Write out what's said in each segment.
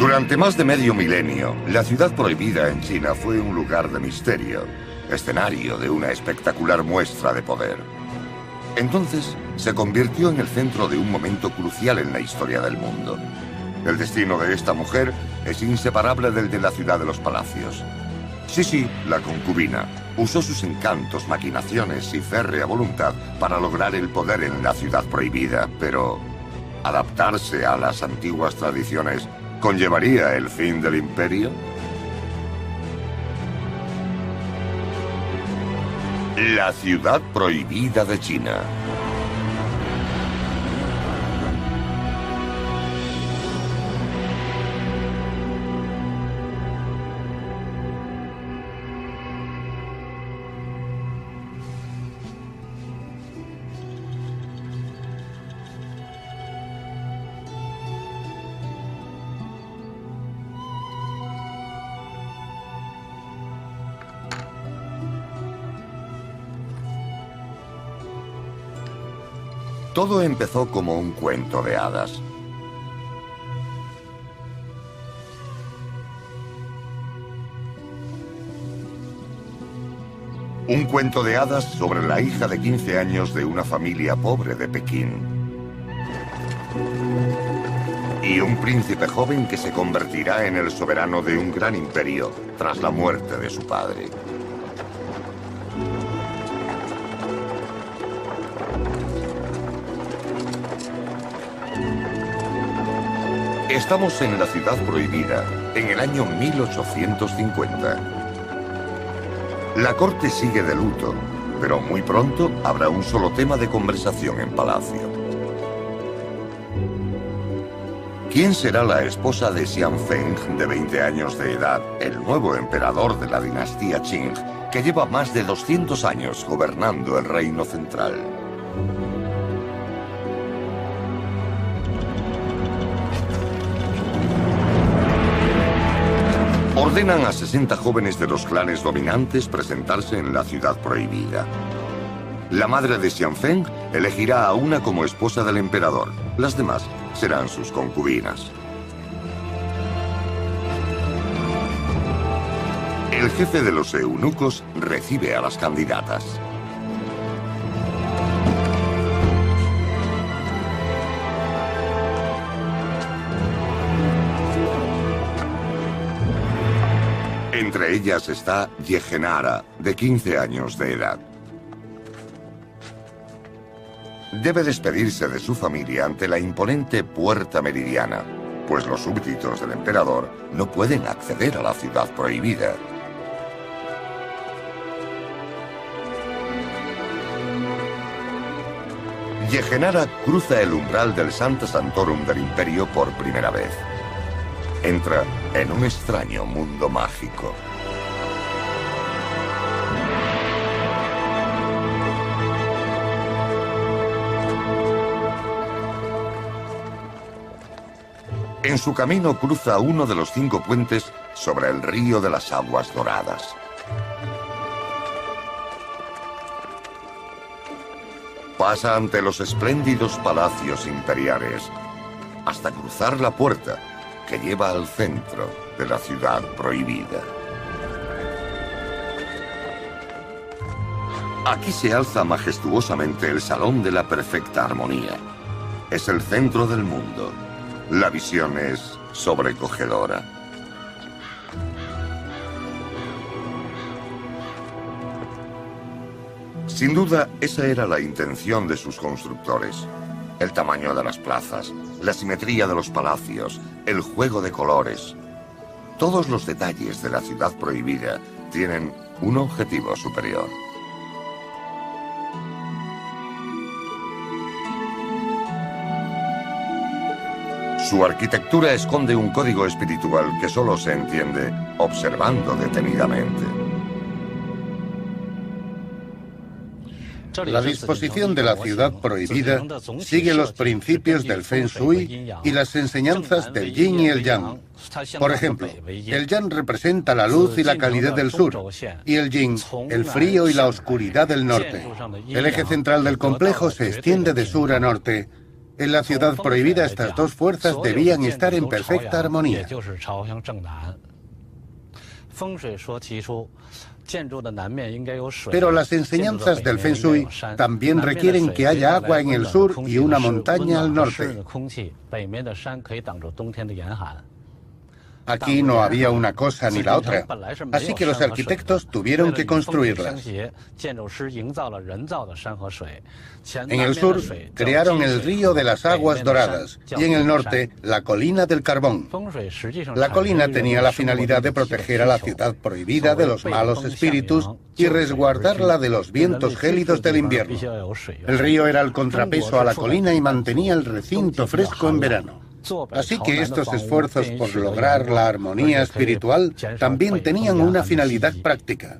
Durante más de medio milenio, la ciudad prohibida en China fue un lugar de misterio, escenario de una espectacular muestra de poder. Entonces, se convirtió en el centro de un momento crucial en la historia del mundo. El destino de esta mujer es inseparable del de la ciudad de los palacios. Sisi, la concubina, usó sus encantos, maquinaciones y férrea voluntad para lograr el poder en la ciudad prohibida, pero ¿adaptarse a las antiguas tradiciones conllevaría el fin del imperio? La ciudad prohibida de China. Todo empezó como un cuento de hadas. Un cuento de hadas sobre la hija de 15 años de una familia pobre de Pekín. Y un príncipe joven que se convertirá en el soberano de un gran imperio tras la muerte de su padre. Estamos en la ciudad prohibida, en el año 1850. La corte sigue de luto, pero muy pronto habrá un solo tema de conversación en palacio. ¿Quién será la esposa de Xian Feng, de 20 años de edad, el nuevo emperador de la dinastía Qing, que lleva más de 200 años gobernando el reino central? Ordenan a 60 jóvenes de los clanes dominantes presentarse en la ciudad prohibida. La madre de Xian Feng elegirá a una como esposa del emperador. Las demás serán sus concubinas. El jefe de los eunucos recibe a las candidatas. Entre ellas está Yehenara, de 15 años de edad. Debe despedirse de su familia ante la imponente Puerta Meridiana, pues los súbditos del emperador no pueden acceder a la ciudad prohibida. Yehenara cruza el umbral del Sancta Sanctorum del Imperio por primera vez. Entra en un extraño mundo mágico. En su camino cruza uno de los 5 puentes sobre el río de las aguas doradas. Pasa ante los espléndidos palacios imperiales, hasta cruzar la puerta que lleva al centro de la ciudad prohibida. Aquí se alza majestuosamente el Salón de la Perfecta Armonía. Es el centro del mundo. La visión es sobrecogedora. Sin duda, esa era la intención de sus constructores. El tamaño de las plazas, la simetría de los palacios, el juego de colores. Todos los detalles de la ciudad prohibida tienen un objetivo superior. Su arquitectura esconde un código espiritual que solo se entiende observando detenidamente. La disposición de la ciudad prohibida sigue los principios del Feng Shui y las enseñanzas del Yin y el Yang. Por ejemplo, el Yang representa la luz y la calidez del sur, y el Yin, el frío y la oscuridad del norte. El eje central del complejo se extiende de sur a norte. En la ciudad prohibida estas dos fuerzas debían estar en perfecta armonía. Pero las enseñanzas del Feng Shui también requieren que haya agua en el sur y una montaña al norte. Aquí no había una cosa ni la otra, así que los arquitectos tuvieron que construirlas. En el sur crearon el río de las aguas doradas y en el norte la colina del carbón. La colina tenía la finalidad de proteger a la ciudad prohibida de los malos espíritus y resguardarla de los vientos gélidos del invierno. El río era el contrapeso a la colina y mantenía el recinto fresco en verano. Así que estos esfuerzos por lograr la armonía espiritual también tenían una finalidad práctica.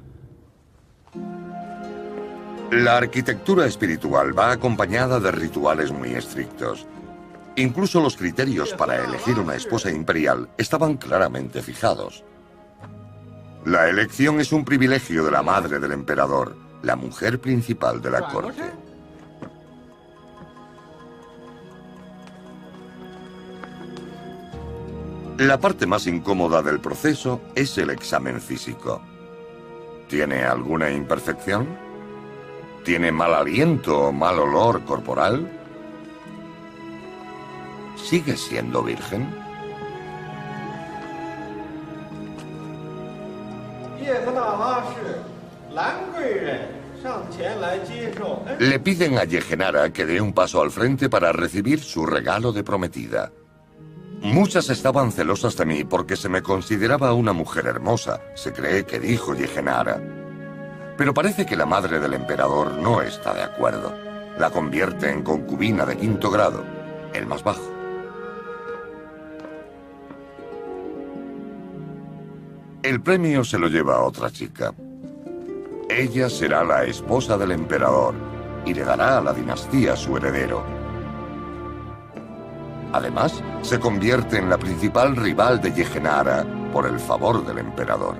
La arquitectura espiritual va acompañada de rituales muy estrictos. Incluso los criterios para elegir una esposa imperial estaban claramente fijados. La elección es un privilegio de la madre del emperador, la mujer principal de la corte. La parte más incómoda del proceso es el examen físico. ¿Tiene alguna imperfección? ¿Tiene mal aliento o mal olor corporal? ¿Sigue siendo virgen? Le piden a Yehenara que dé un paso al frente para recibir su regalo de prometida. Muchas estaban celosas de mí porque se me consideraba una mujer hermosa, se cree que dijo Yehenara. Pero parece que la madre del emperador no está de acuerdo. La convierte en concubina de 5º grado, el más bajo. El premio se lo lleva a otra chica. Ella será la esposa del emperador y le dará a la dinastía su heredero. Además, se convierte en la principal rival de Yehenara por el favor del emperador.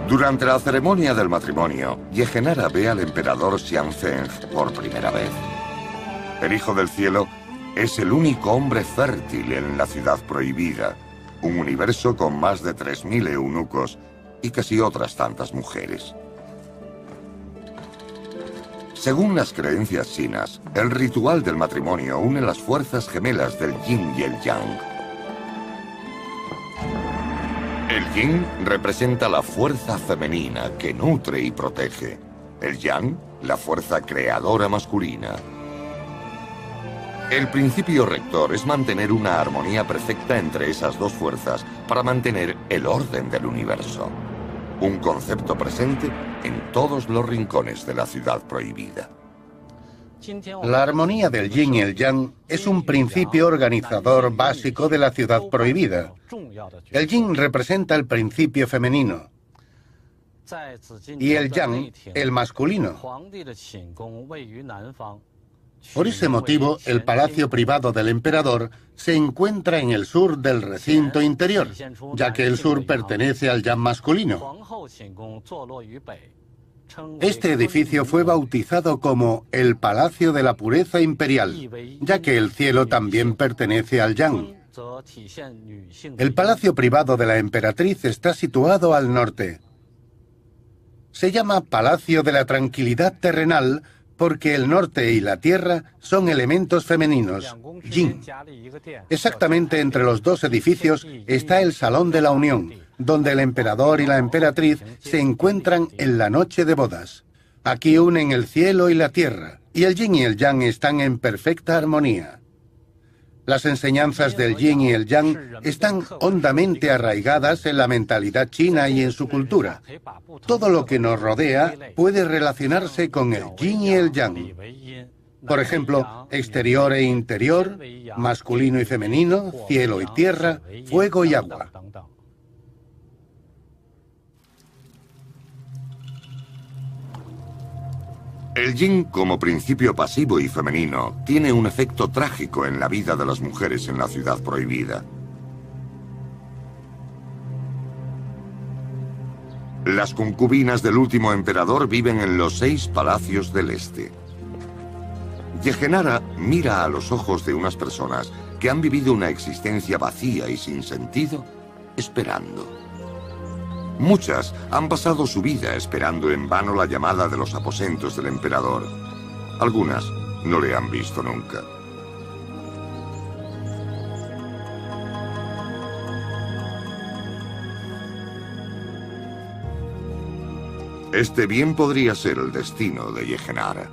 Durante la ceremonia del matrimonio, Yehenara ve al emperador Xianzeng por primera vez. El Hijo del Cielo es el único hombre fértil en la ciudad prohibida, un universo con más de 3000 eunucos y casi otras tantas mujeres. Según las creencias chinas, el ritual del matrimonio une las fuerzas gemelas del yin y el yang. El yin representa la fuerza femenina que nutre y protege. El yang, la fuerza creadora masculina. El principio rector es mantener una armonía perfecta entre esas dos fuerzas para mantener el orden del universo. Un concepto presente en todos los rincones de la ciudad prohibida. La armonía del yin y el yang es un principio organizador básico de la ciudad prohibida. El yin representa el principio femenino y el yang, el masculino. Por ese motivo, el palacio privado del emperador se encuentra en el sur del recinto interior, ya que el sur pertenece al yang masculino. Este edificio fue bautizado como el Palacio de la Pureza Imperial, ya que el cielo también pertenece al yang. El palacio privado de la emperatriz está situado al norte. Se llama Palacio de la Tranquilidad Terrenal porque el norte y la tierra son elementos femeninos, yin. Exactamente entre los dos edificios está el Salón de la Unión, donde el emperador y la emperatriz se encuentran en la noche de bodas. Aquí unen el cielo y la tierra, y el yin y el yang están en perfecta armonía. Las enseñanzas del yin y el yang están hondamente arraigadas en la mentalidad china y en su cultura. Todo lo que nos rodea puede relacionarse con el yin y el yang. Por ejemplo, exterior e interior, masculino y femenino, cielo y tierra, fuego y agua. El yin, como principio pasivo y femenino, tiene un efecto trágico en la vida de las mujeres en la ciudad prohibida. Las concubinas del último emperador viven en los 6 palacios del este. Yehenara mira a los ojos de unas personas que han vivido una existencia vacía y sin sentido, esperando. Muchas han pasado su vida esperando en vano la llamada de los aposentos del emperador. Algunas no le han visto nunca. Este bien podría ser el destino de Yehenara.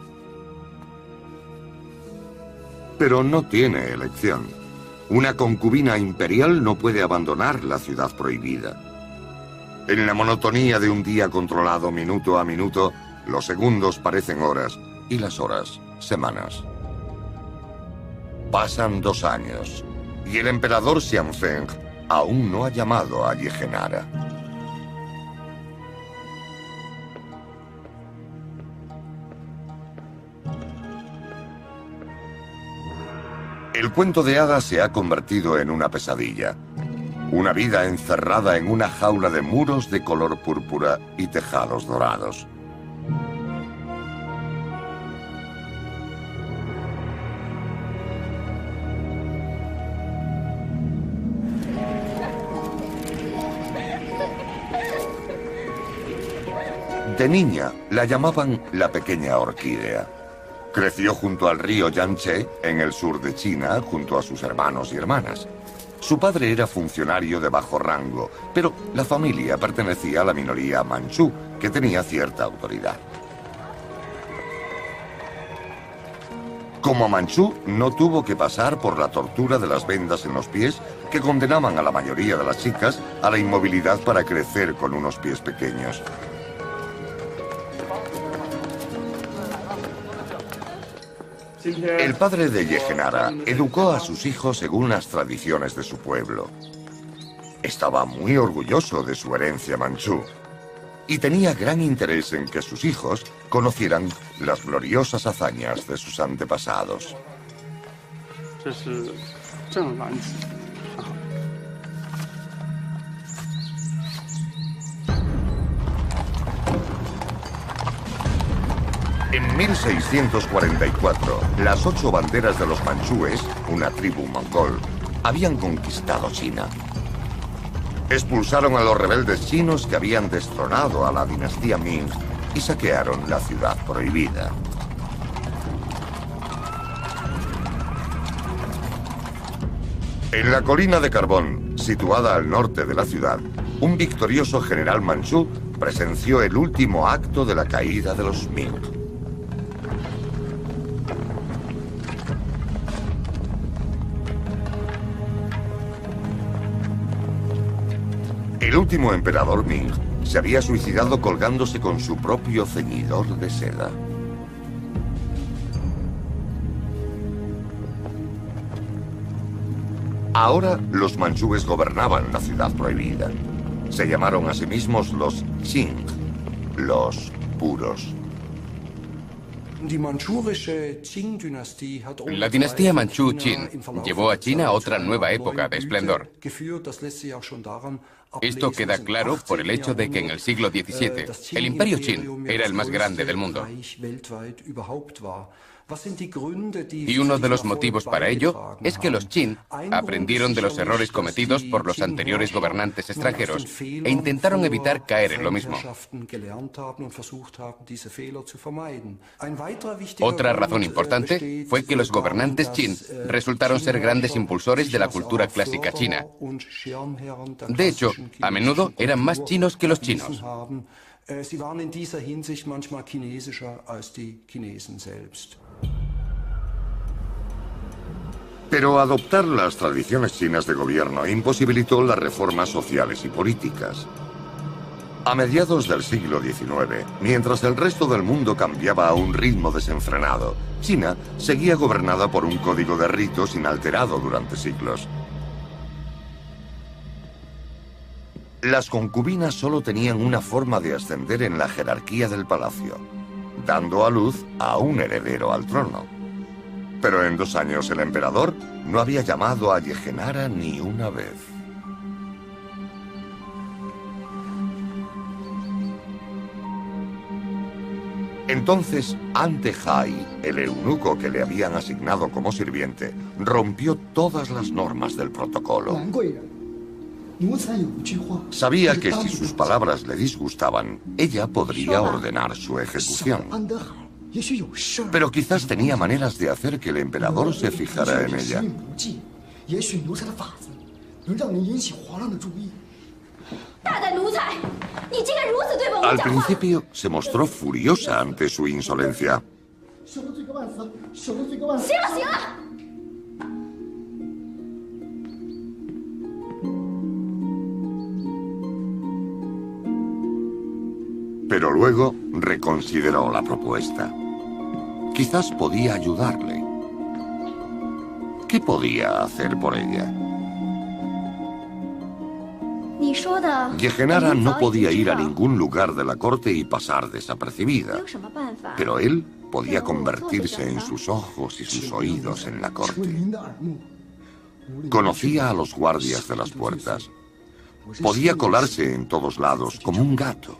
Pero no tiene elección. Una concubina imperial no puede abandonar la ciudad prohibida. En la monotonía de un día controlado minuto a minuto, los segundos parecen horas y las horas semanas. Pasan 2 años y el emperador Xianfeng aún no ha llamado a Yehenara. El cuento de hadas se ha convertido en una pesadilla. Una vida encerrada en una jaula de muros de color púrpura y tejados dorados. De niña la llamaban la pequeña orquídea. Creció junto al río Yangtze, en el sur de China, junto a sus hermanos y hermanas. Su padre era funcionario de bajo rango, pero la familia pertenecía a la minoría manchú, que tenía cierta autoridad. Como manchú, no tuvo que pasar por la tortura de las vendas en los pies, que condenaban a la mayoría de las chicas a la inmovilidad para crecer con unos pies pequeños. El padre de Yehenara educó a sus hijos según las tradiciones de su pueblo. Estaba muy orgulloso de su herencia manchú y tenía gran interés en que sus hijos conocieran las gloriosas hazañas de sus antepasados. En 1644, las 8 banderas de los manchúes, una tribu mongol, habían conquistado China. Expulsaron a los rebeldes chinos que habían destronado a la dinastía Ming y saquearon la ciudad prohibida. En la colina de carbón, situada al norte de la ciudad, un victorioso general manchú presenció el último acto de la caída de los Ming. El último emperador Ming se había suicidado colgándose con su propio ceñidor de seda. Ahora los manchúes gobernaban la ciudad prohibida. Se llamaron a sí mismos los Qing, los puros. La dinastía manchú Qin llevó a China a otra nueva época de esplendor. Esto queda claro por el hecho de que en el siglo XVII el imperio Qin era el más grande del mundo. Y uno de los motivos para ello es que los Qin aprendieron de los errores cometidos por los anteriores gobernantes extranjeros e intentaron evitar caer en lo mismo. Otra razón importante fue que los gobernantes Qin resultaron ser grandes impulsores de la cultura clásica china. De hecho, a menudo eran más chinos que los chinos. Pero adoptar las tradiciones chinas de gobierno imposibilitó las reformas sociales y políticas. A mediados del siglo XIX, mientras el resto del mundo cambiaba a un ritmo desenfrenado, China seguía gobernada por un código de ritos inalterado durante siglos. Las concubinas solo tenían una forma de ascender en la jerarquía del palacio, dando a luz a un heredero al trono. Pero en 2 años el emperador no había llamado a Yehenara ni una vez. Entonces, Ante-Hai, el eunuco que le habían asignado como sirviente, rompió todas las normas del protocolo. Sabía que si sus palabras le disgustaban, ella podría ordenar su ejecución. Pero quizás tenía maneras de hacer que el emperador se fijara en ella. Al principio se mostró furiosa ante su insolencia. Pero luego reconsideró la propuesta. Quizás podía ayudarle. ¿Qué podía hacer por ella? Yehenara no podía ir a ningún lugar de la corte y pasar desapercibida, pero él podía convertirse en sus ojos y sus oídos en la corte. Conocía a los guardias de las puertas. Podía colarse en todos lados como un gato.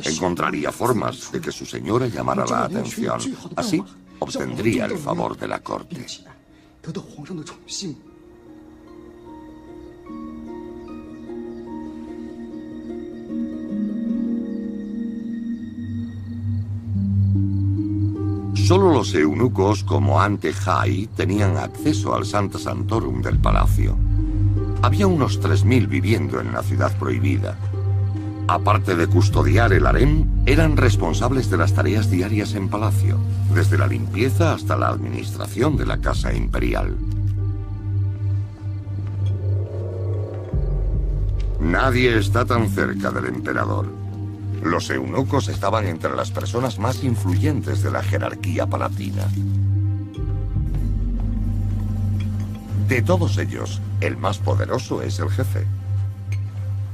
Encontraría formas de que su señora llamara la atención. Así obtendría el favor de la corte. Solo los eunucos como Ante-Hai tenían acceso al Sancta Sanctorum del palacio. Había unos 3000 viviendo en la ciudad prohibida. Aparte de custodiar el harem, eran responsables de las tareas diarias en palacio, desde la limpieza hasta la administración de la casa imperial. Nadie está tan cerca del emperador. Los eunucos estaban entre las personas más influyentes de la jerarquía palatina. De todos ellos, el más poderoso es el jefe.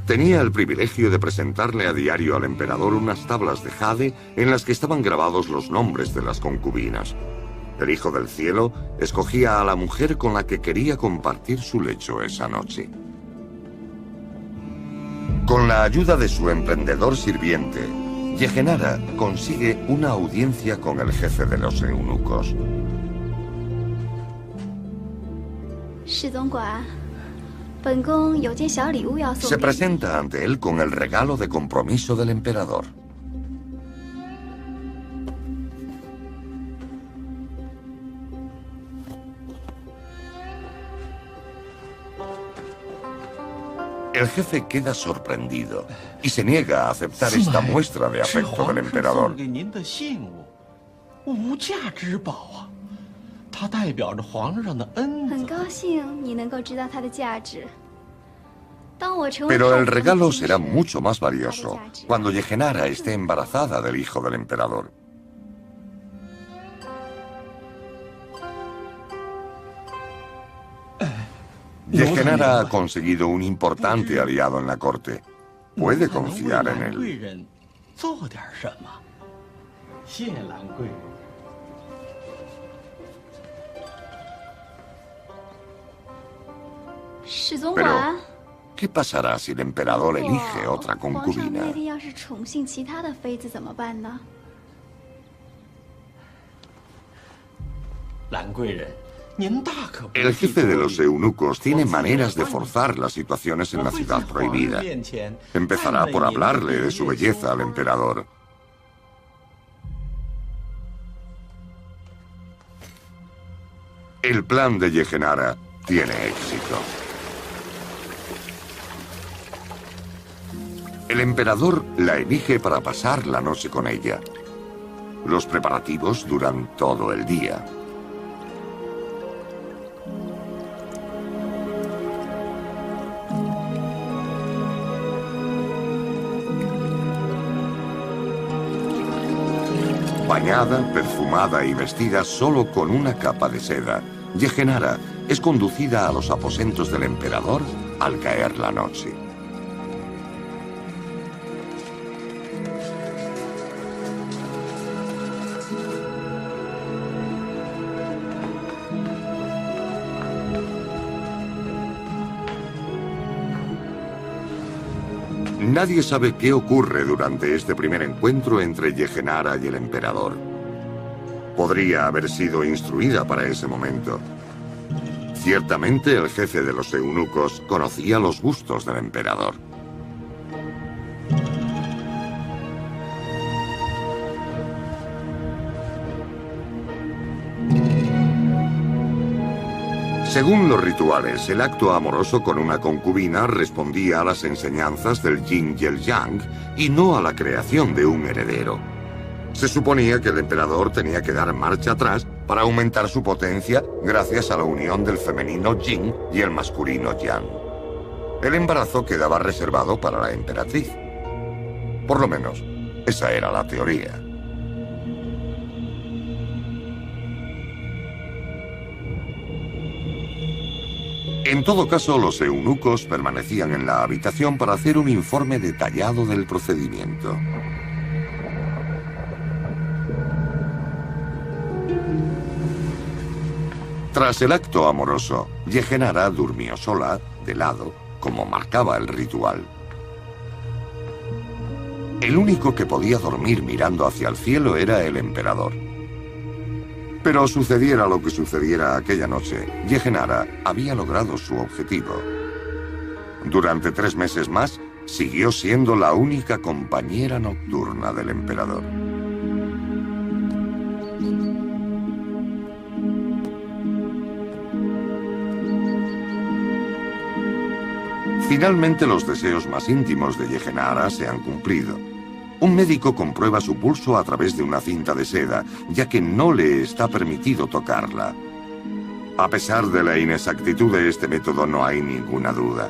Tenía el privilegio de presentarle a diario al emperador unas tablas de jade en las que estaban grabados los nombres de las concubinas. El Hijo del Cielo escogía a la mujer con la que quería compartir su lecho esa noche. Con la ayuda de su emprendedor sirviente, Yehenara consigue una audiencia con el jefe de los eunucos. Se presenta ante él con el regalo de compromiso del emperador. El jefe queda sorprendido y se niega a aceptar esta muestra de afecto del emperador. Pero el regalo será mucho más valioso cuando Yehenara esté embarazada del hijo del emperador. Yehenara ha conseguido un importante aliado en la corte. Puede confiar en él. Pero, ¿qué pasará si el emperador elige otra concubina? El jefe de los eunucos tiene maneras de forzar las situaciones en la ciudad prohibida. Empezará por hablarle de su belleza al emperador. El plan de Yehenara tiene éxito. El emperador la elige para pasar la noche con ella. Los preparativos duran todo el día. Bañada, perfumada y vestida solo con una capa de seda, Yehenara es conducida a los aposentos del emperador al caer la noche. Nadie sabe qué ocurre durante este primer encuentro entre Yehenara y el emperador. Podría haber sido instruida para ese momento. Ciertamente el jefe de los eunucos conocía los gustos del emperador. Según los rituales, el acto amoroso con una concubina respondía a las enseñanzas del yin y el yang y no a la creación de un heredero. Se suponía que el emperador tenía que dar marcha atrás para aumentar su potencia gracias a la unión del femenino yin y el masculino yang. El embarazo quedaba reservado para la emperatriz. Por lo menos, esa era la teoría. En todo caso, los eunucos permanecían en la habitación para hacer un informe detallado del procedimiento. Tras el acto amoroso, Yehenara durmió sola, de lado, como marcaba el ritual. El único que podía dormir mirando hacia el cielo era el emperador. Pero sucediera lo que sucediera aquella noche, Yehenara había logrado su objetivo. Durante 3 meses más, siguió siendo la única compañera nocturna del emperador. Finalmente, los deseos más íntimos de Yehenara se han cumplido. Un médico comprueba su pulso a través de una cinta de seda, ya que no le está permitido tocarla. A pesar de la inexactitud de este método, no hay ninguna duda.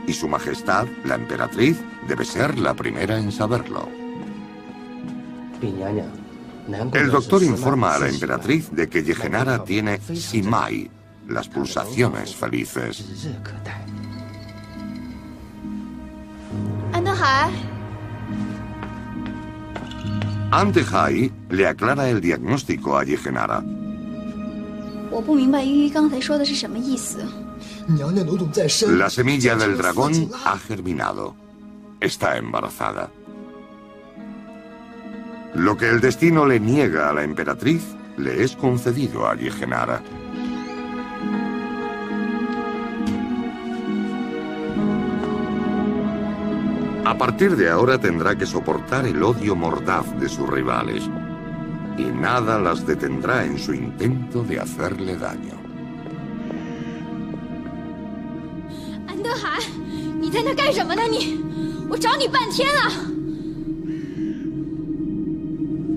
Y su majestad, la emperatriz, debe ser la primera en saberlo. El doctor informa a la emperatriz de que Yehenara tiene Simai, las pulsaciones felices. Antehai le aclara el diagnóstico a Yehenara. La semilla del dragón ha germinado. Está embarazada. Lo que el destino le niega a la emperatriz, le es concedido a Yehenara. A partir de ahora tendrá que soportar el odio mordaz de sus rivales. Y nada las detendrá en su intento de hacerle daño.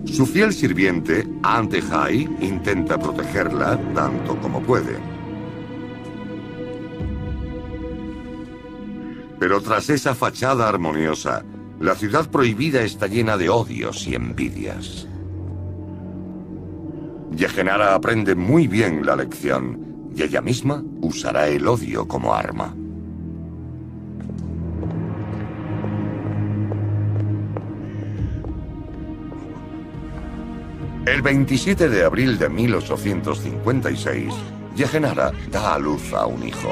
Su fiel sirviente, Antehai, intenta protegerla tanto como puede. Pero tras esa fachada armoniosa, la ciudad prohibida está llena de odios y envidias. Yehenara aprende muy bien la lección y ella misma usará el odio como arma. El 27 de abril de 1856, Yehenara da a luz a un hijo.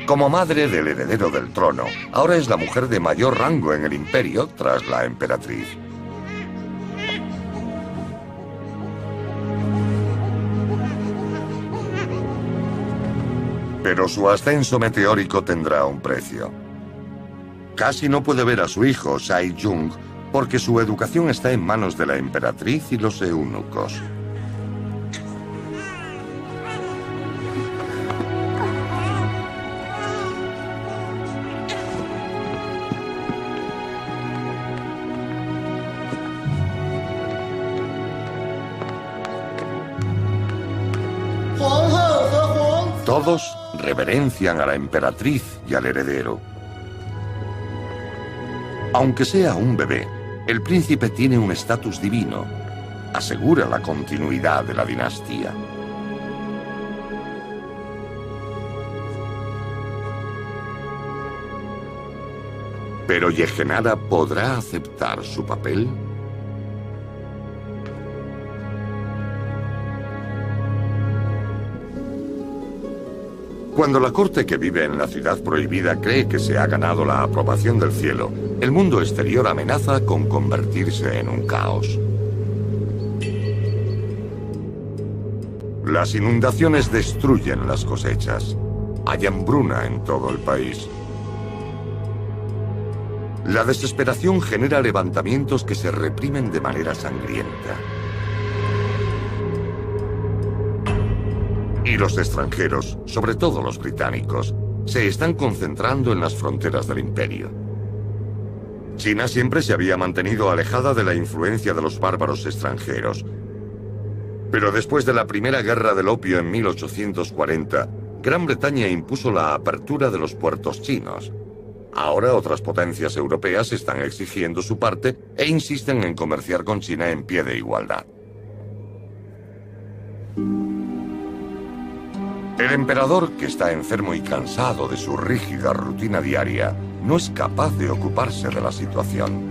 Como madre del heredero del trono, ahora es la mujer de mayor rango en el imperio tras la emperatriz. Pero su ascenso meteórico tendrá un precio. Casi no puede ver a su hijo, Sai Jung, porque su educación está en manos de la emperatriz y los eunucos. Todos reverencian a la emperatriz y al heredero. Aunque sea un bebé, el príncipe tiene un estatus divino. Asegura la continuidad de la dinastía. ¿Pero Yehenara podrá aceptar su papel? Cuando la corte que vive en la ciudad prohibida cree que se ha ganado la aprobación del cielo, el mundo exterior amenaza con convertirse en un caos. Las inundaciones destruyen las cosechas. Hay hambruna en todo el país. La desesperación genera levantamientos que se reprimen de manera sangrienta. Y los extranjeros, sobre todo los británicos, se están concentrando en las fronteras del imperio. China siempre se había mantenido alejada de la influencia de los bárbaros extranjeros. Pero después de la Primera Guerra del Opio en 1840, Gran Bretaña impuso la apertura de los puertos chinos. Ahora otras potencias europeas están exigiendo su parte e insisten en comerciar con China en pie de igualdad. El emperador, que está enfermo y cansado de su rígida rutina diaria, no es capaz de ocuparse de la situación.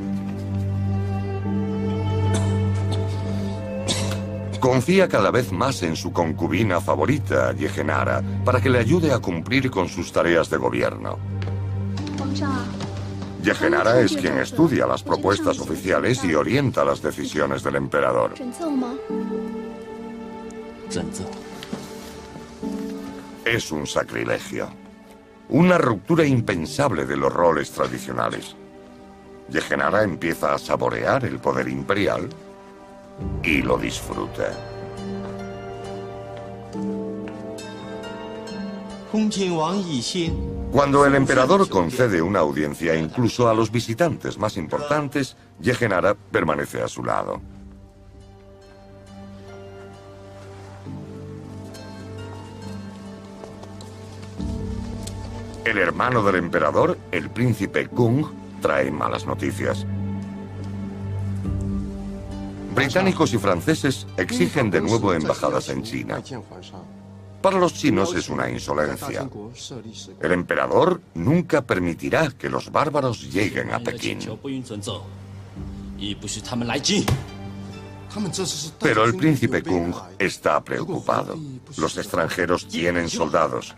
Confía cada vez más en su concubina favorita, Yehenara, para que le ayude a cumplir con sus tareas de gobierno. Yehenara es quien estudia las propuestas oficiales y orienta las decisiones del emperador. Es un sacrilegio. Una ruptura impensable de los roles tradicionales. Yehenara empieza a saborear el poder imperial y lo disfruta. Cuando el emperador concede una audiencia incluso a los visitantes más importantes, Yehenara permanece a su lado. El hermano del emperador, el príncipe Kung, trae malas noticias. Británicos y franceses exigen de nuevo embajadas en China. Para los chinos es una insolencia. El emperador nunca permitirá que los bárbaros lleguen a Pekín. Pero el príncipe Kung está preocupado. Los extranjeros tienen soldados.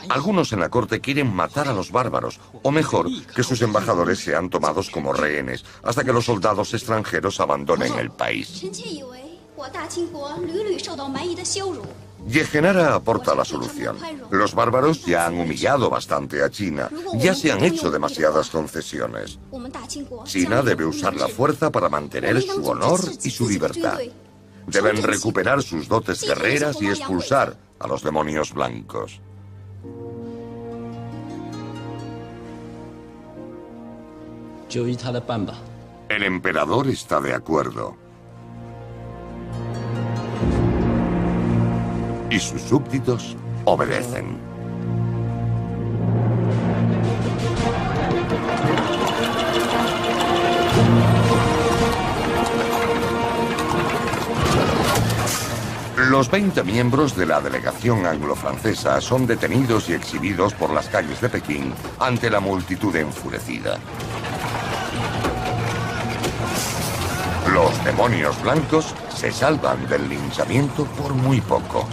Algunos en la corte quieren matar a los bárbaros, o mejor, que sus embajadores sean tomados como rehenes, hasta que los soldados extranjeros abandonen el país. Yehenara aporta la solución. Los bárbaros ya han humillado bastante a China, ya se han hecho demasiadas concesiones. China debe usar la fuerza para mantener su honor y su libertad. Deben recuperar sus dotes guerreras y expulsar a los demonios blancos. El emperador está de acuerdo. Y sus súbditos obedecen. Los 20 miembros de la delegación anglo-francesa son detenidos y exhibidos por las calles de Pekín ante la multitud enfurecida. Los demonios blancos se salvan del linchamiento por muy poco.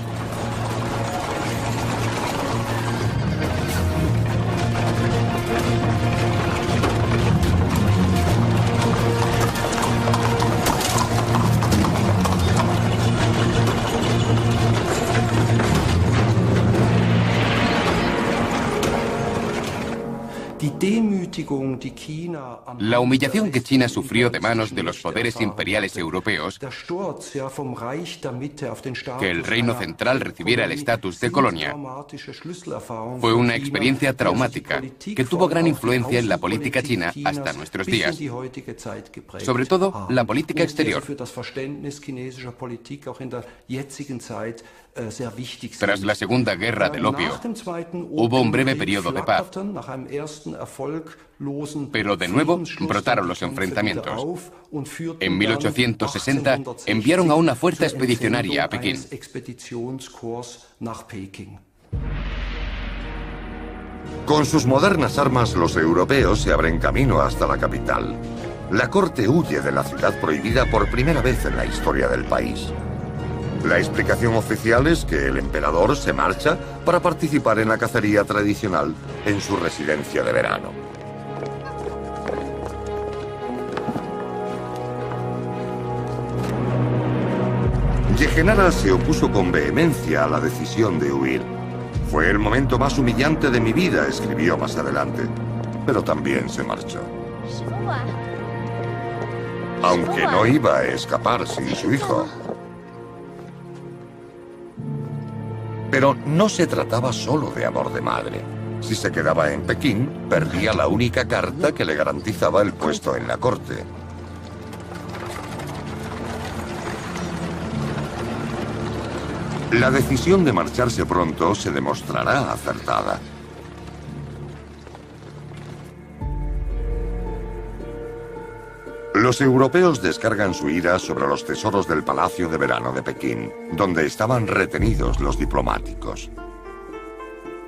La humillación que China sufrió de manos de los poderes imperiales europeos, que el reino central recibiera el estatus de colonia, fue una experiencia traumática que tuvo gran influencia en la política china hasta nuestros días, sobre todo la política exterior. Tras la Segunda Guerra del Opio, hubo un breve periodo de paz, pero de nuevo brotaron los enfrentamientos. En 1860 enviaron a una fuerza expedicionaria a Pekín. Con sus modernas armas, los europeos se abren camino hasta la capital. La corte huye de la ciudad prohibida por primera vez en la historia del país. La explicación oficial es que el emperador se marcha para participar en la cacería tradicional en su residencia de verano. Yehenara se opuso con vehemencia a la decisión de huir. Fue el momento más humillante de mi vida, escribió más adelante, pero también se marchó. Aunque no iba a escapar sin su hijo. Pero no se trataba solo de amor de madre. Si se quedaba en Pekín, perdía la única carta que le garantizaba el puesto en la corte. La decisión de marcharse pronto se demostrará acertada. Los europeos descargan su ira sobre los tesoros del Palacio de Verano de Pekín, donde estaban retenidos los diplomáticos.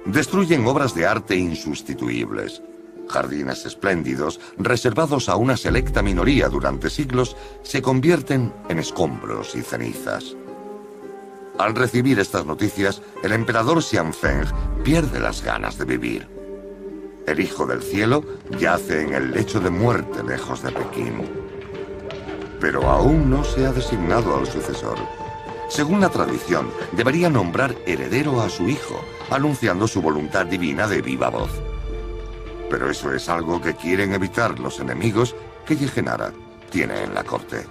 Destruyen obras de arte insustituibles. Jardines espléndidos, reservados a una selecta minoría durante siglos, se convierten en escombros y cenizas. Al recibir estas noticias, el emperador Xianfeng pierde las ganas de vivir. El Hijo del Cielo yace en el lecho de muerte lejos de Pekín. Pero aún no se ha designado al sucesor. Según la tradición, debería nombrar heredero a su hijo, anunciando su voluntad divina de viva voz. Pero eso es algo que quieren evitar los enemigos que Yehenara tiene en la corte.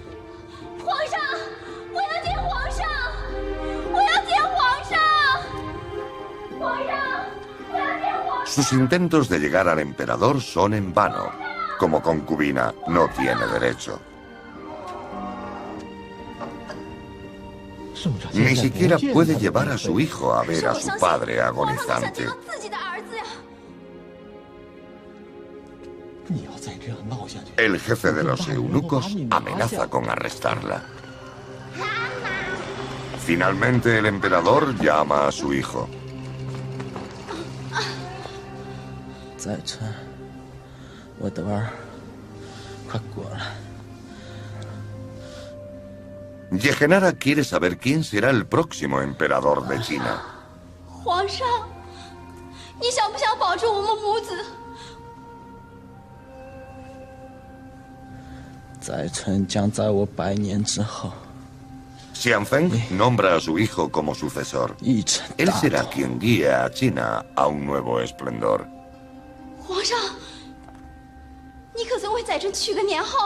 Sus intentos de llegar al emperador son en vano. Como concubina, no tiene derecho. Ni siquiera puede llevar a su hijo a ver a su padre agonizante. El jefe de los eunucos amenaza con arrestarla. Finalmente, el emperador llama a su hijo. Yehenara quiere saber quién será el próximo emperador de China. Xianfeng nombra a su hijo como sucesor. Él será quien guíe a China a un nuevo esplendor.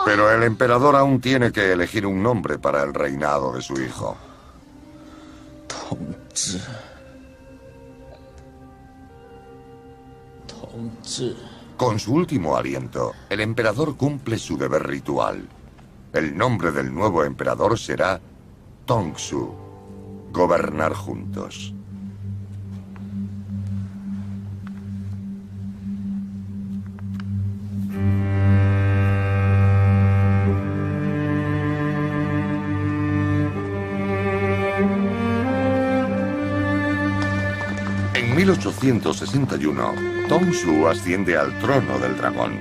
Pero el emperador aún tiene que elegir un nombre para el reinado de su hijo. Con su último aliento, el emperador cumple su deber ritual. El nombre del nuevo emperador será Tongsu, gobernar juntos. En 1861, Tongsu asciende al trono del dragón.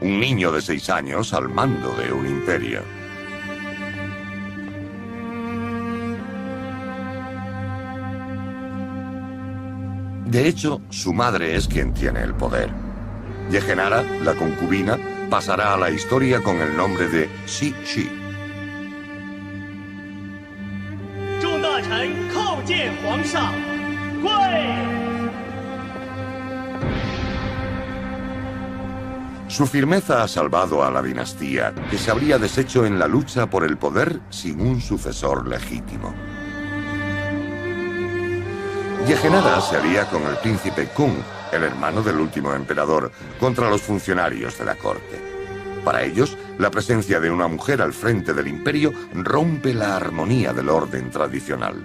Un niño de 6 años al mando de un imperio. De hecho, su madre es quien tiene el poder. Yehenara, la concubina, pasará a la historia con el nombre de Cixi. Su firmeza ha salvado a la dinastía, que se habría deshecho en la lucha por el poder sin un sucesor legítimo. Yehenara se alía con el príncipe Kung, el hermano del último emperador, contra los funcionarios de la corte. Para ellos, la presencia de una mujer al frente del imperio rompe la armonía del orden tradicional.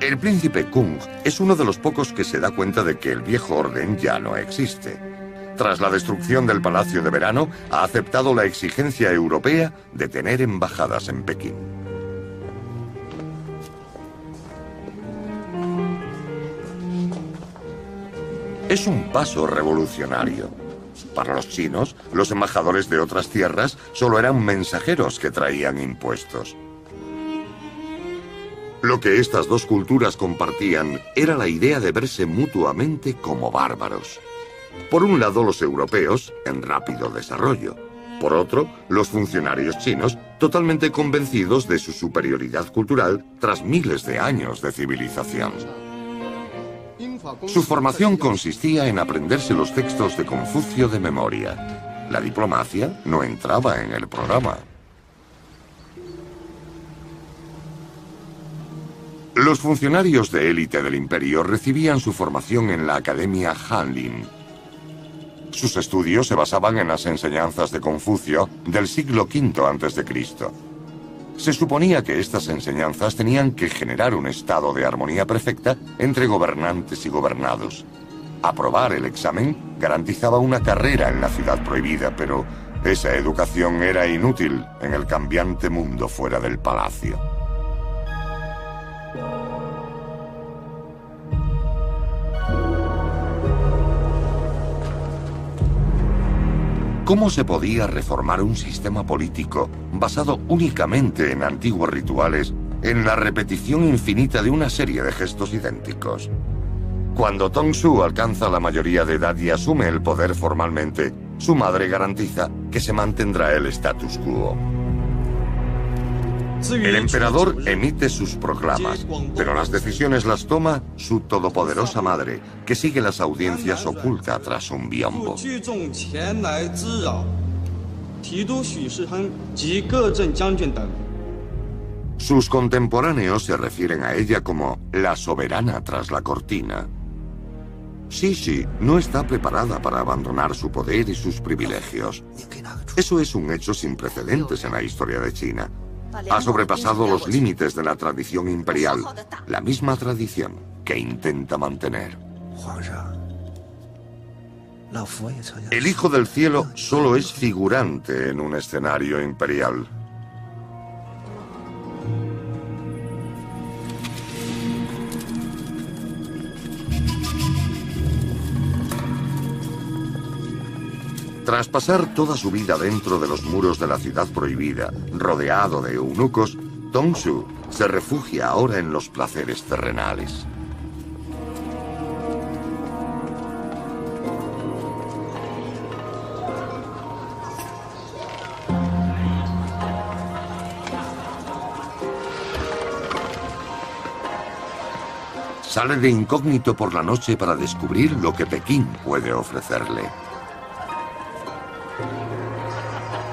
El príncipe Kung es uno de los pocos que se da cuenta de que el viejo orden ya no existe. Tras la destrucción del Palacio de Verano, ha aceptado la exigencia europea de tener embajadas en Pekín. Es un paso revolucionario. Para los chinos, los embajadores de otras tierras solo eran mensajeros que traían impuestos. Lo que estas dos culturas compartían era la idea de verse mutuamente como bárbaros. Por un lado, los europeos, en rápido desarrollo. Por otro, los funcionarios chinos, totalmente convencidos de su superioridad cultural tras miles de años de civilización. Su formación consistía en aprenderse los textos de Confucio de memoria. La diplomacia no entraba en el programa. Los funcionarios de élite del imperio recibían su formación en la Academia Hanlin. Sus estudios se basaban en las enseñanzas de Confucio del siglo V a.C. Se suponía que estas enseñanzas tenían que generar un estado de armonía perfecta entre gobernantes y gobernados. Aprobar el examen garantizaba una carrera en la ciudad prohibida, pero esa educación era inútil en el cambiante mundo fuera del palacio. ¿Cómo se podía reformar un sistema político basado únicamente en antiguos rituales, en la repetición infinita de una serie de gestos idénticos? Cuando Tongzhou alcanza la mayoría de edad y asume el poder formalmente, su madre garantiza que se mantendrá el status quo. El emperador emite sus proclamas, pero las decisiones las toma su todopoderosa madre, que sigue las audiencias oculta tras un biombo. Sus contemporáneos se refieren a ella como la soberana tras la cortina. Xi no está preparada para abandonar su poder y sus privilegios. Eso es un hecho sin precedentes en la historia de China. Ha sobrepasado los límites de la tradición imperial, la misma tradición que intenta mantener. El Hijo del Cielo solo es figurante en un escenario imperial. Tras pasar toda su vida dentro de los muros de la ciudad prohibida, rodeado de eunucos, Tongzhou se refugia ahora en los placeres terrenales. Sale de incógnito por la noche para descubrir lo que Pekín puede ofrecerle.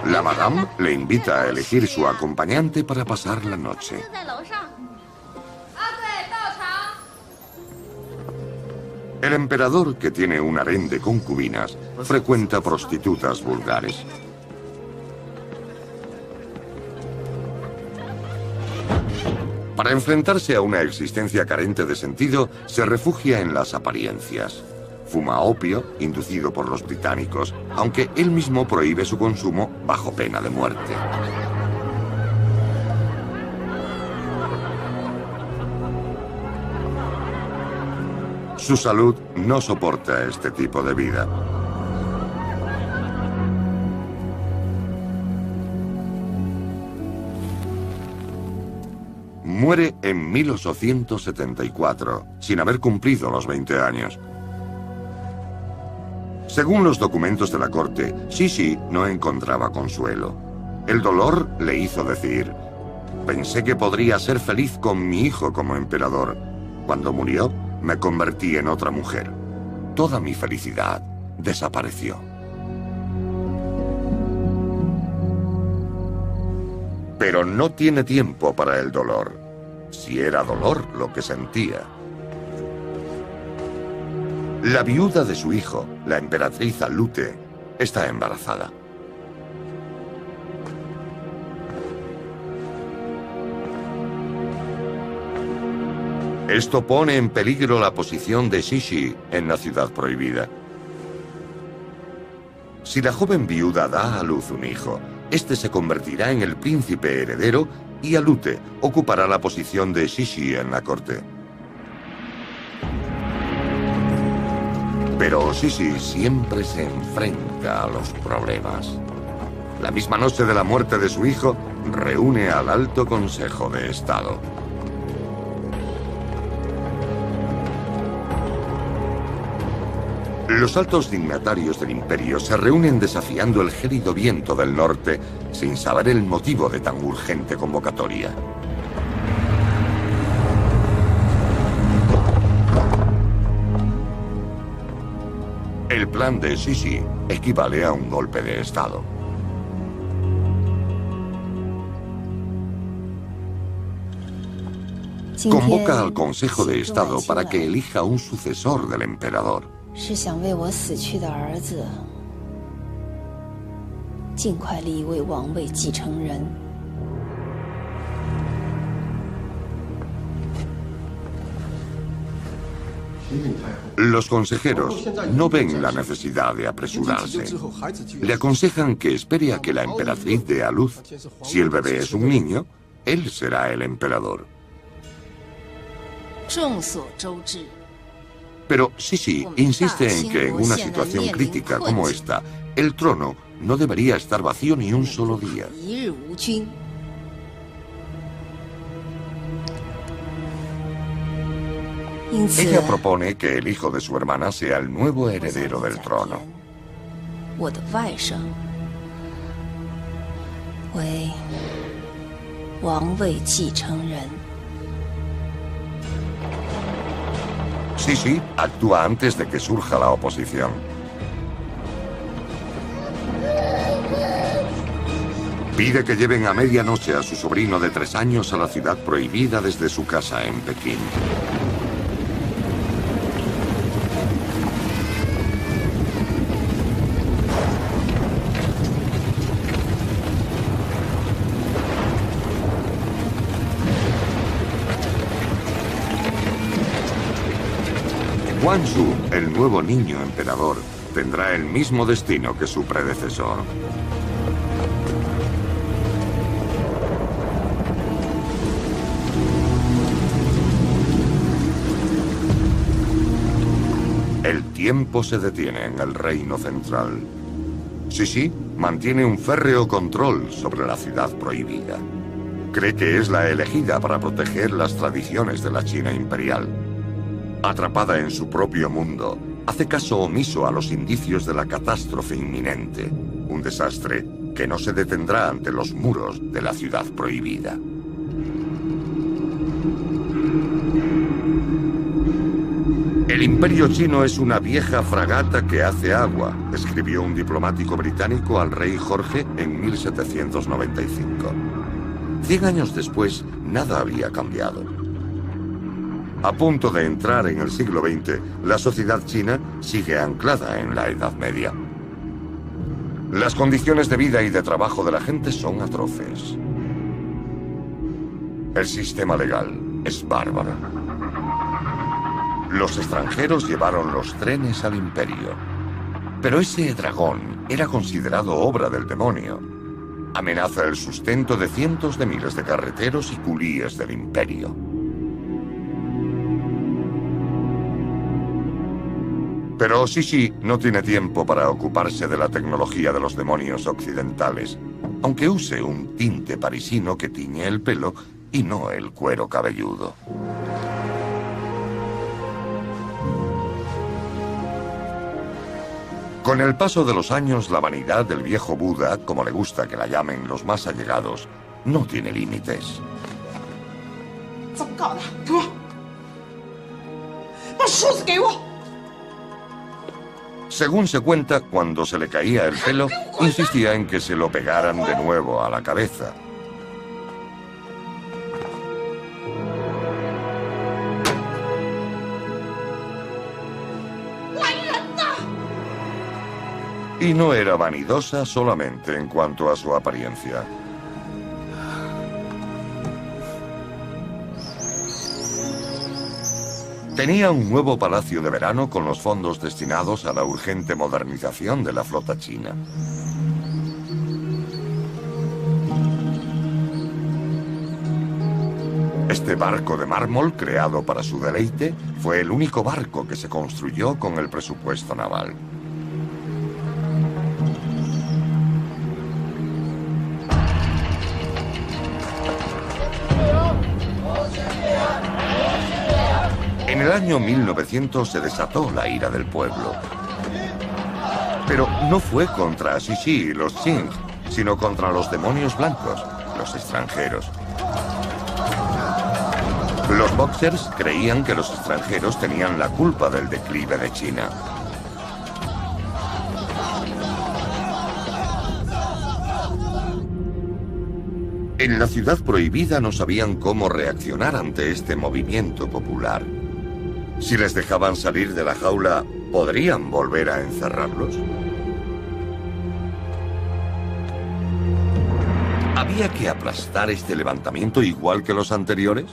La madame le invita a elegir su acompañante para pasar la noche. El emperador, que tiene un harén de concubinas, frecuenta prostitutas vulgares. Para enfrentarse a una existencia carente de sentido, se refugia en las apariencias. Fuma opio, inducido por los británicos, aunque él mismo prohíbe su consumo bajo pena de muerte. Su salud no soporta este tipo de vida. Muere en 1874, sin haber cumplido los 20 años. Según los documentos de la corte, Xi no encontraba consuelo. El dolor le hizo decir: pensé que podría ser feliz con mi hijo como emperador. Cuando murió, me convertí en otra mujer. Toda mi felicidad desapareció. Pero no tiene tiempo para el dolor. Si era dolor lo que sentía. La viuda de su hijo, la emperatriz Alute, está embarazada. Esto pone en peligro la posición de Xi en la ciudad prohibida. Si la joven viuda da a luz un hijo, este se convertirá en el príncipe heredero y Alute ocupará la posición de Xi en la corte. Pero Sisi siempre se enfrenta a los problemas. La misma noche de la muerte de su hijo, reúne al Alto Consejo de Estado. Los altos dignatarios del imperio se reúnen desafiando el gélido viento del norte sin saber el motivo de tan urgente convocatoria. El plan de Sisi equivale a un golpe de Estado. Convoca al Consejo de Estado para que elija un sucesor del emperador. Los consejeros no ven la necesidad de apresurarse. Le aconsejan que espere a que la emperatriz dé a luz. Si el bebé es un niño, él será el emperador. Pero Sisi insiste en que en una situación crítica como esta, el trono no debería estar vacío ni un solo día. Ella propone que el hijo de su hermana sea el nuevo heredero del trono. Sisi actúa antes de que surja la oposición. Pide que lleven a medianoche a su sobrino de 3 años a la ciudad prohibida desde su casa en Pekín. Guangxu, el nuevo niño emperador, tendrá el mismo destino que su predecesor. El tiempo se detiene en el reino central. Sisi mantiene un férreo control sobre la ciudad prohibida. Cree que es la elegida para proteger las tradiciones de la China imperial. Atrapada en su propio mundo, hace caso omiso a los indicios de la catástrofe inminente, un desastre que no se detendrá ante los muros de la ciudad prohibida. El imperio chino es una vieja fragata que hace agua, escribió un diplomático británico al rey Jorge en 1795. 100 años después, nada había cambiado. A punto de entrar en el siglo XX, la sociedad china sigue anclada en la Edad Media. Las condiciones de vida y de trabajo de la gente son atroces. El sistema legal es bárbaro. Los extranjeros llevaron los trenes al imperio. Pero ese dragón era considerado obra del demonio. Amenaza el sustento de cientos de miles de carreteros y culíes del imperio. Pero Sisi no tiene tiempo para ocuparse de la tecnología de los demonios occidentales, aunque use un tinte parisino que tiñe el pelo y no el cuero cabelludo. Con el paso de los años, la vanidad del viejo Buda, como le gusta que la llamen los más allegados, no tiene límites. Según se cuenta, cuando se le caía el pelo, insistía en que se lo pegaran de nuevo a la cabeza. Y no era vanidosa solamente en cuanto a su apariencia. Tenía un nuevo palacio de verano con los fondos destinados a la urgente modernización de la flota china. Este barco de mármol, creado para su deleite, fue el único barco que se construyó con el presupuesto naval. En el año 1900 se desató la ira del pueblo. Pero no fue contra Xixi y los Qing, sino contra los demonios blancos, los extranjeros. Los boxers creían que los extranjeros tenían la culpa del declive de China. En la ciudad prohibida no sabían cómo reaccionar ante este movimiento popular. Si les dejaban salir de la jaula, ¿podrían volver a encerrarlos? ¿Había que aplastar este levantamiento igual que los anteriores?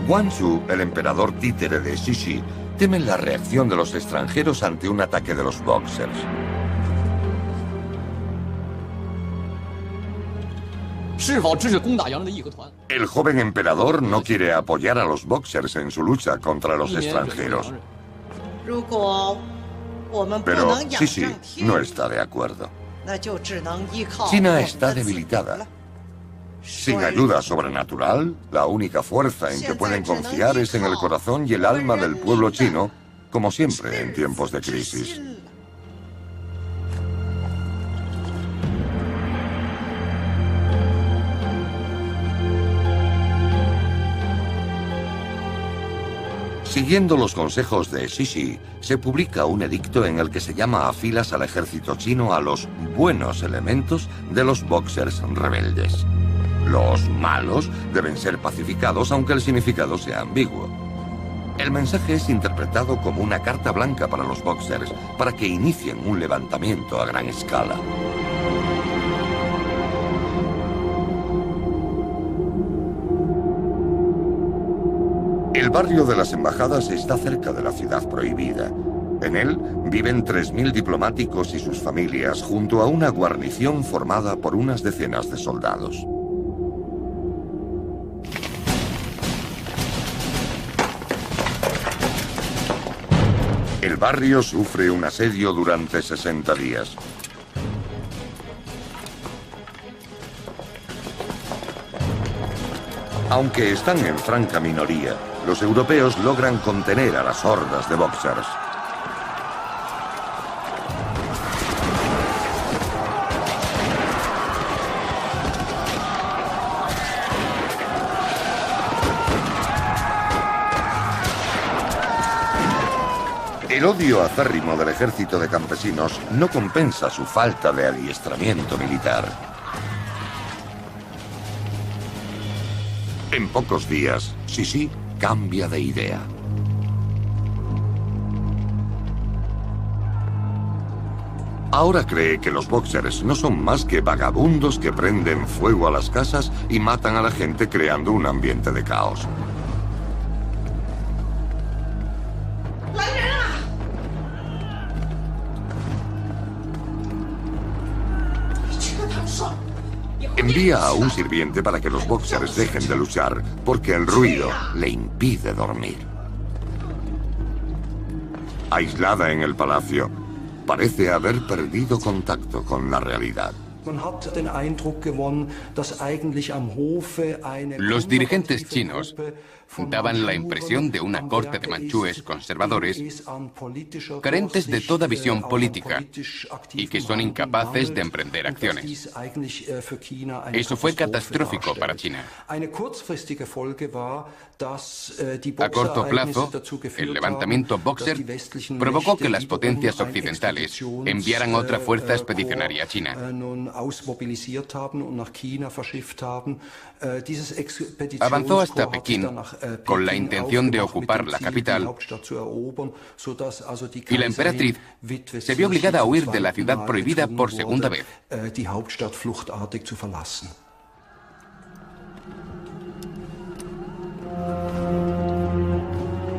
Guangxu, el emperador títere de Xixi, teme la reacción de los extranjeros ante un ataque de los boxers. El joven emperador no quiere apoyar a los boxers en su lucha contra los extranjeros. Pero Xixi no está de acuerdo. China está debilitada. Sin ayuda sobrenatural, la única fuerza en que pueden confiar es en el corazón y el alma del pueblo chino, como siempre en tiempos de crisis. Siguiendo los consejos de Xixi, se publica un edicto en el que se llama a filas al ejército chino a los buenos elementos de los boxers rebeldes. Los malos deben ser pacificados, aunque el significado sea ambiguo. El mensaje es interpretado como una carta blanca para los boxers, para que inicien un levantamiento a gran escala. El barrio de las embajadas está cerca de la ciudad prohibida. En él viven 3.000 diplomáticos y sus familias, junto a una guarnición formada por unas decenas de soldados. El barrio sufre un asedio durante 60 días. Aunque están en franca minoría, los europeos logran contener a las hordas de boxers. El odio acérrimo del ejército de campesinos no compensa su falta de adiestramiento militar. En pocos días, Xixi cambia de idea. Ahora cree que los boxers no son más que vagabundos que prenden fuego a las casas y matan a la gente creando un ambiente de caos. Envía a un sirviente para que los boxers dejen de luchar, porque el ruido le impide dormir. Aislada en el palacio, parece haber perdido contacto con la realidad. Los dirigentes chinos daban la impresión de una corte de manchúes conservadores carentes de toda visión política y que son incapaces de emprender acciones. Eso fue catastrófico para China. A corto plazo, el levantamiento boxer provocó que las potencias occidentales enviaran otra fuerza expedicionaria a China. Avanzó hasta Pekín con la intención de ocupar la capital, y la emperatriz se vio obligada a huir de la ciudad prohibida por segunda vez.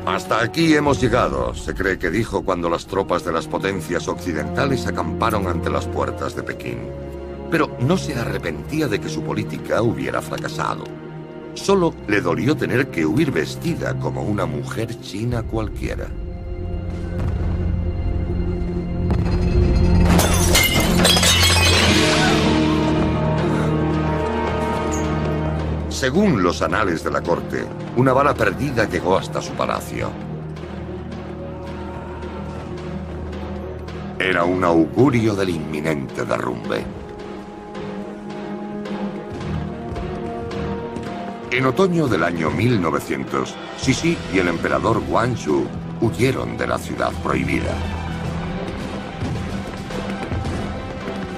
Hasta aquí hemos llegado, se cree que dijo cuando las tropas de las potencias occidentales acamparon ante las puertas de Pekín. Pero no se arrepentía de que su política hubiera fracasado. Solo le dolió tener que huir vestida como una mujer china cualquiera. Según los anales de la corte, una bala perdida llegó hasta su palacio. Era un augurio del inminente derrumbe. En otoño del año 1900, Cixi y el emperador Guangxu huyeron de la ciudad prohibida.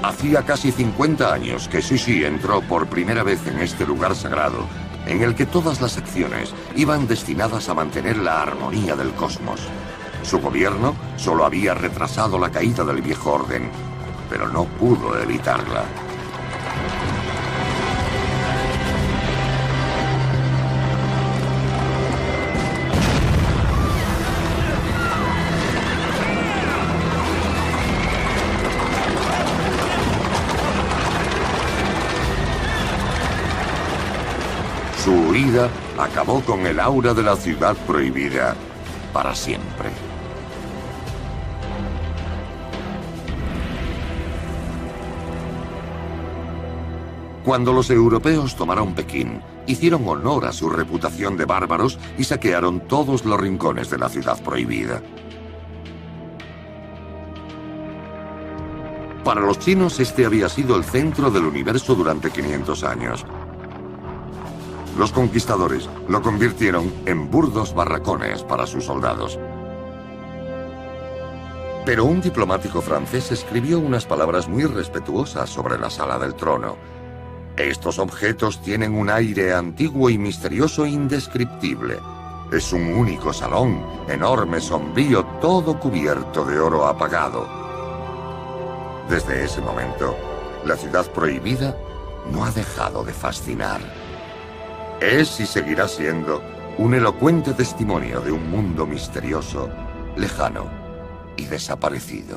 Hacía casi 50 años que Cixi entró por primera vez en este lugar sagrado, en el que todas las acciones iban destinadas a mantener la armonía del cosmos. Su gobierno solo había retrasado la caída del viejo orden, pero no pudo evitarla. Su huida acabó con el aura de la ciudad prohibida para siempre. Cuando los europeos tomaron Pekín, hicieron honor a su reputación de bárbaros y saquearon todos los rincones de la ciudad prohibida. Para los chinos, este había sido el centro del universo durante 500 años. Los conquistadores lo convirtieron en burdos barracones para sus soldados. Pero un diplomático francés escribió unas palabras muy respetuosas sobre la sala del trono. Estos objetos tienen un aire antiguo y misterioso indescriptible. Es un único salón, enorme, sombrío, todo cubierto de oro apagado. Desde ese momento, la ciudad prohibida no ha dejado de fascinar. Es y seguirá siendo un elocuente testimonio de un mundo misterioso, lejano y desaparecido.